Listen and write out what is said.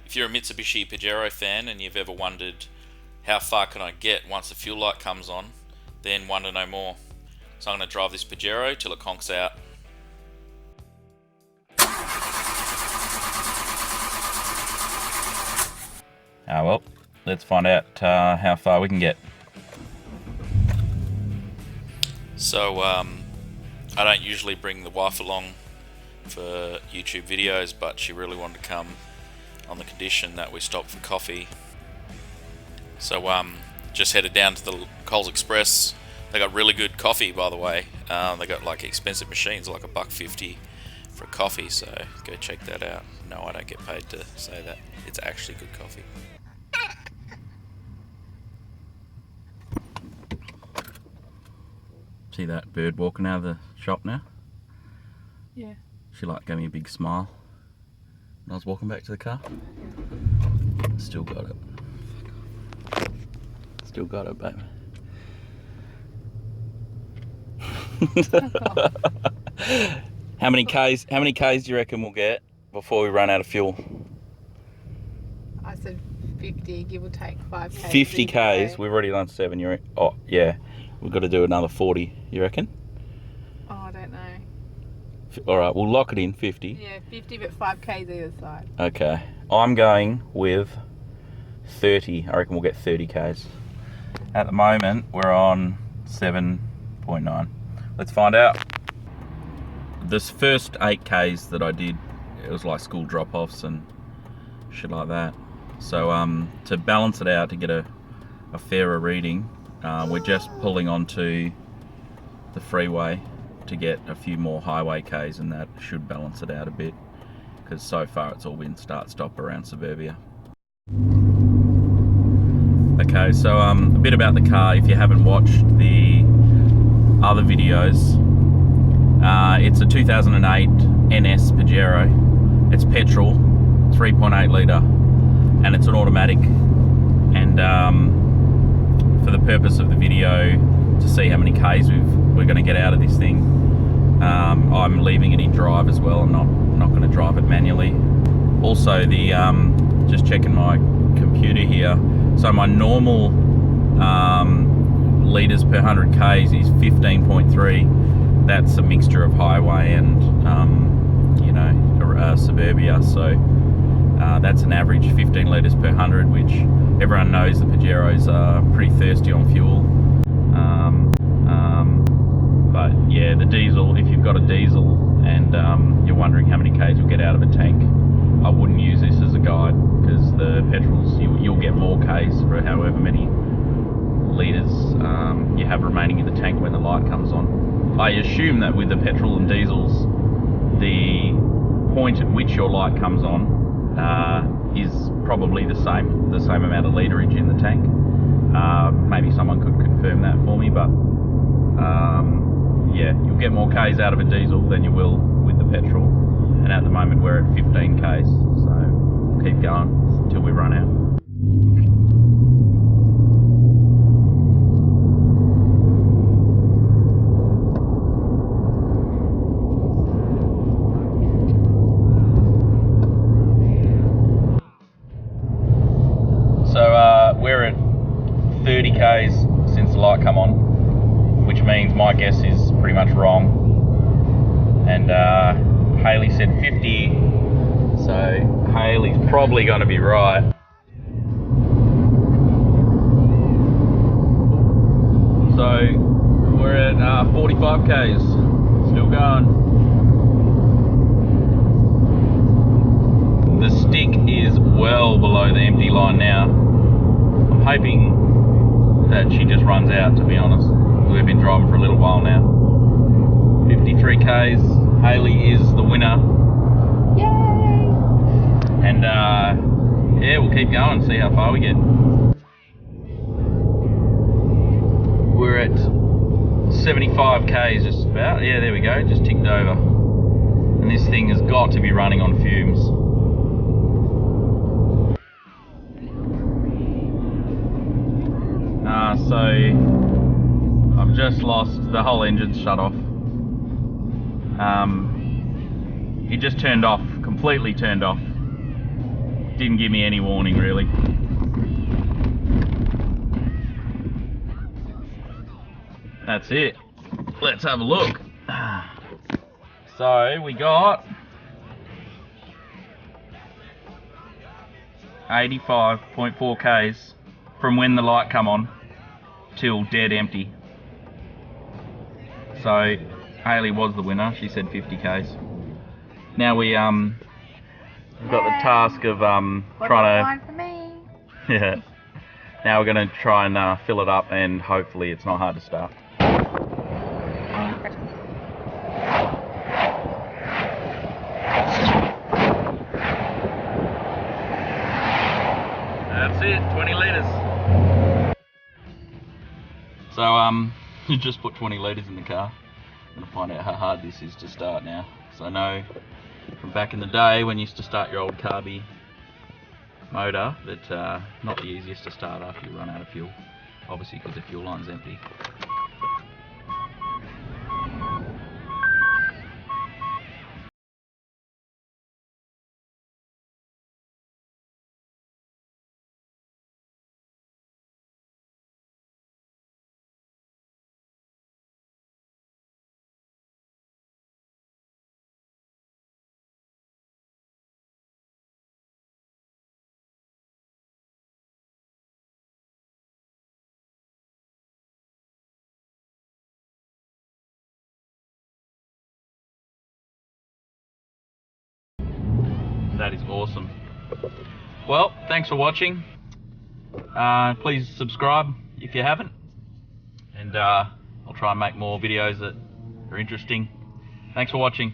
If you're a Mitsubishi Pajero fan and you've ever wondered how far can I get once the fuel light comes on, then wonder no more. So I'm going to drive this Pajero till it conks out. Well, let's find out how far we can get. So I don't usually bring the wife along for YouTube videos, but she really wanted to come on the condition that we stop for coffee. So just headed down to the Coles Express. They got really good coffee, by the way. They got like expensive machines, like $1.50 for a coffee, so go check that out. No, I don't get paid to say that. It's actually good coffee. See that bird walking out of the shop now? Yeah. She gave me a big smile when I was walking back to the car. Still got it. Still got it, babe. How many Ks do you reckon we'll get before we run out of fuel? I said 50, give or take 5 Ks. 50 Ks, we've already done 7. Oh, yeah. We've got to do another 40, you reckon? Oh, I don't know. Alright, we'll lock it in 50. Yeah, 50 but 5 Ks either side. Okay. I'm going with 30. I reckon we'll get 30 Ks. At the moment, we're on 7.9. Let's find out. This first 8 Ks that I did, it was like school drop-offs and shit like that. So to balance it out, to get a fairer reading, we're just pulling onto the freeway to get a few more highway Ks, and that should balance it out a bit, because so far it's all been start-stop around suburbia. Okay, so a bit about the car. If you haven't watched the other videos, it's a 2008 NS Pajero. It's petrol, 3.8 litre, and it's an automatic. And for the purpose of the video, to see how many Ks we're going to get out of this thing, I'm leaving it in drive as well. I'm not going to drive it manually. Also, the just checking my computer here. So my normal litres per 100 Ks is 15.3. That's a mixture of highway and suburbia. So that's an average 15 litres per 100, which everyone knows the Pajeros are pretty thirsty on fuel. But yeah, the diesel, if you've got a diesel and you're wondering how many Ks you'll get out of a tank, I wouldn't use this as a guide, because the petrols, you'll get more Ks for however many litres you have remaining in the tank when the light comes on. I assume that with the petrol and diesels, the point at which your light comes on is probably the same amount of literage in the tank. Maybe someone could confirm that for me, but yeah, you'll get more Ks out of a diesel than you will with the petrol. And at the moment we're at 15 Ks, so we'll keep going until we run out. So we're at 30 Ks since the light come on, which means my guess is pretty much wrong. And Haley said 50, so Haley's probably going to be right. So we're at 45 Ks, still going. The stick is well below the empty line now. I'm hoping that she just runs out, to be honest. We've been driving for a little while now. 53 Ks, Haley is the winner. Yay! And yeah, we'll keep going, see how far we get. We're at 75 Ks just about. Yeah, there we go, just ticked over. And this thing has got to be running on fumes. So I've just lost, the whole engine's shut off. It just turned off, completely turned off. didn't give me any warning really. That's it. Let's have a look. So we got 85.4 Ks from when the light come on till dead empty. So Hayley was the winner. She said 50 Ks. Now we've got the task of trying for me. to yeah. Now we're going to try and fill it up, and hopefully it's not hard to start. That's it, 20 litres. So you just put 20 litres in the car. I'm going to find out how hard this is to start now. So I know from back in the day when you used to start your old carby motor that not the easiest to start after you run out of fuel, obviously because the fuel line's empty. That is awesome. Well, thanks for watching. Please subscribe if you haven't, and I'll try and make more videos that are interesting. Thanks for watching.